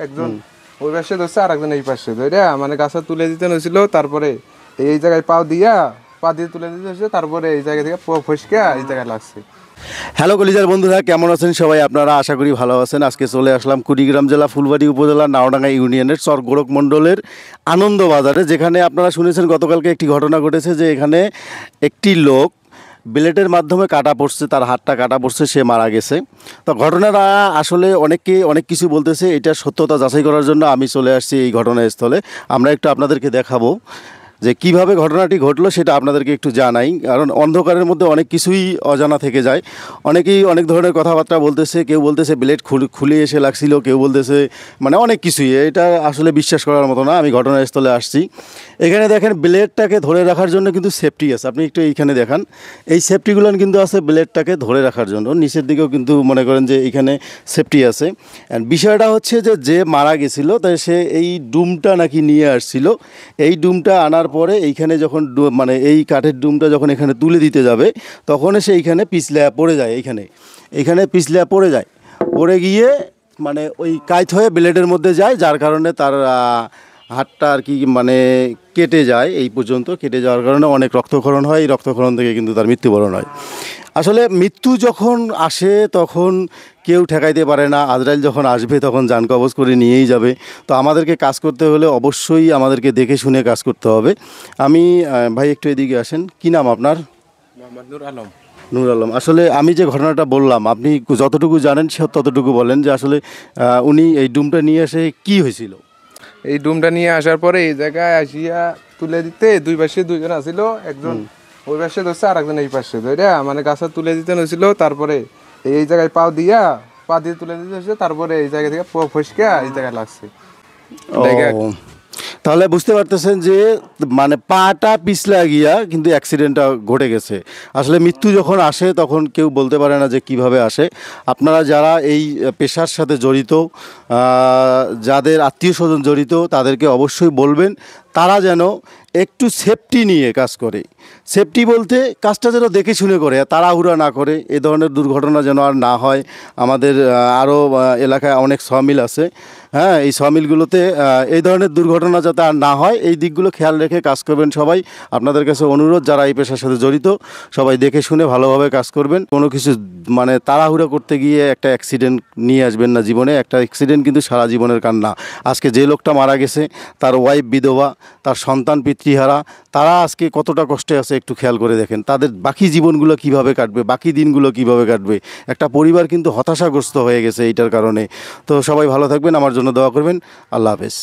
একজন ওই পাশে ধরছে আর একজন এই পাশে ধরে মানে গাছটা তুলে দিতে হয়েছিল। তারপরে এই জায়গায় পা দিয়ে তুলে দিতে হয়েছে, তারপরে এই জায়গা থেকে ফসকে এই জায়গায় লাগছে। হ্যালো কলিজার বন্ধুরা, কেমন আছেন সবাই? আপনারা আশা করি ভালো আছেন। আজকে চলে আসলাম কুড়িগ্রাম জেলা ফুলবাড়ি উপজেলা নাওডাঙ্গা ইউনিয়নের চর গোরখ মণ্ডলের আনন্দ বাজারে, যেখানে আপনারা শুনেছেন গতকালকে একটি ঘটনা ঘটেছে যে এখানে একটি লোক ব্লেডের মাধ্যমে কাটা পড়ছে, তার হাতটা কাটা পড়ছে, সে মারা গেছে। তো ঘটনাটা আসলে অনেকে অনেক কিছু বলতেছে, এটার সত্যতা যাচাই করার জন্য আমি চলে আসছি এই ঘটনাস্থলে। আমরা একটু আপনাদেরকে দেখাবো যে কিভাবে ঘটনাটি ঘটলো, সেটা আপনাদেরকে একটু জানাই। কারণ অন্ধকারের মধ্যে অনেক কিছুই অজানা থেকে যায়। অনেকেই অনেক ধরনের কথাবার্তা বলতেছে, কেউ বলতেছে ব্লেড খুলে এসে লাগছিল, কেউ বলতেছে মানে অনেক কিছুই। এটা আসলে বিশ্বাস করার মতো না। আমি ঘটনাস্থলে আসছি, এখানে দেখেন ব্লেডটাকে ধরে রাখার জন্য কিন্তু সেফটি আছে। আপনি একটু এইখানে দেখান, এই সেফটিগুলো কিন্তু আছে ব্লেডটাকে ধরে রাখার জন্য। নিচের দিকেও কিন্তু মনে করেন যে এইখানে সেফটি আছে। অ্যান্ড বিষয়টা হচ্ছে যে মারা গেছিলো তাই সে এই ডুমটা নাকি নিয়ে আসছিল। এই ডুমটা আনার পরে এইখানে যখন মানে এই কাঠের ডুমটা যখন এখানে তুলে দিতে যাবে, তখন সে এইখানে পিছলা পড়ে যায়। এইখানে পিছলা পড়ে যায়, পড়ে গিয়ে মানে ওই কাইত হয়ে ব্লেডের মধ্যে যায়, যার কারণে তার হাতটা আর কি মানে কেটে যায়। এই পর্যন্ত কেটে যাওয়ার কারণে অনেক রক্তক্ষরণ হয়। এই রক্তক্ষরণ থেকে কিন্তু তার মৃত্যুবরণ হয়। আসলে মৃত্যু যখন আসে তখন কেউ ঠেকাইতে পারে না। আজরাইল যখন আসবে তখন জান কবজ করে নিয়েই যাবে। তো আমাদেরকে কাজ করতে হলে অবশ্যই আমাদেরকে দেখে শুনে কাজ করতে হবে। আমি ভাই একটু এদিকে আসেন, কী নাম আপনার? মোহাম্মদ নূর আলম। নূর আলম। আসলে আমি যে ঘটনাটা বললাম, আপনি যতটুকু জানেন সে ততটুকু বলেন যে আসলে উনি এই ডুমটা নিয়ে এসে কী হয়েছিল। এই ডুমটা নিয়ে আসার পরে এই জায়গায় আসিয়া তুলে দিতে দুই পাশে দুইজন আসিল, একজন ওই পাশে ধরছে আর একজন এই পাশে ধরে মানে গাছটা তুলে দিতে হয়েছিল। তারপরে এই জায়গায় পা দিয়ে তুলে দিতে হয়েছে, তারপরে এই জায়গা থেকে ফসকে এই জায়গায় লাগছে। তাহলে বুঝতে পারতেছেন যে মানে পাটা পিছলা গিয়া কিন্তু অ্যাক্সিডেন্টটা ঘটে গেছে। আসলে মৃত্যু যখন আসে তখন কেউ বলতে পারে না যে কিভাবে আসে। আপনারা যারা এই পেশার সাথে জড়িত, যাদের আত্মীয় স্বজন জড়িত, তাদেরকে অবশ্যই বলবেন তারা যেন একটু সেফটি নিয়ে কাজ করে। সেফটি বলতে কাজটা যেন দেখে শুনে করে, তাড়াহুড়া না করে। এ ধরনের দুর্ঘটনা যেন আর না হয়। আমাদের আরও এলাকায় অনেক সমিল আছে, হ্যাঁ, এই সমিলগুলোতে এই ধরনের দুর্ঘটনা যাতে আর না হয় এই দিকগুলো খেয়াল রেখে কাজ করবেন সবাই। আপনাদের কাছে অনুরোধ, যারা এই পেশার সাথে জড়িত সবাই দেখে শুনে ভালোভাবে কাজ করবেন। কোনো কিছু মানে তাড়াহুড়া করতে গিয়ে একটা অ্যাক্সিডেন্ট নিয়ে আসবেন না জীবনে। একটা অ্যাক্সিডেন্ট কিন্তু সারা জীবনের কান্না। আজকে যে লোকটা মারা গেছে তার ওয়াইফ বিধবা, তার সন্তান পিতৃহারা, তারা আজকে কতটা কষ্টে আছে একটু খেয়াল করে দেখেন। তাদের বাকি জীবনগুলো কিভাবে কাটবে, বাকি দিনগুলো কিভাবে কাটবে। একটা পরিবার কিন্তু হতাশাগ্রস্ত হয়ে গেছে এইটার কারণে। তো সবাই ভালো থাকবেন, আমার জন্য দোয়া করবেন। আল্লাহ হাফেজ।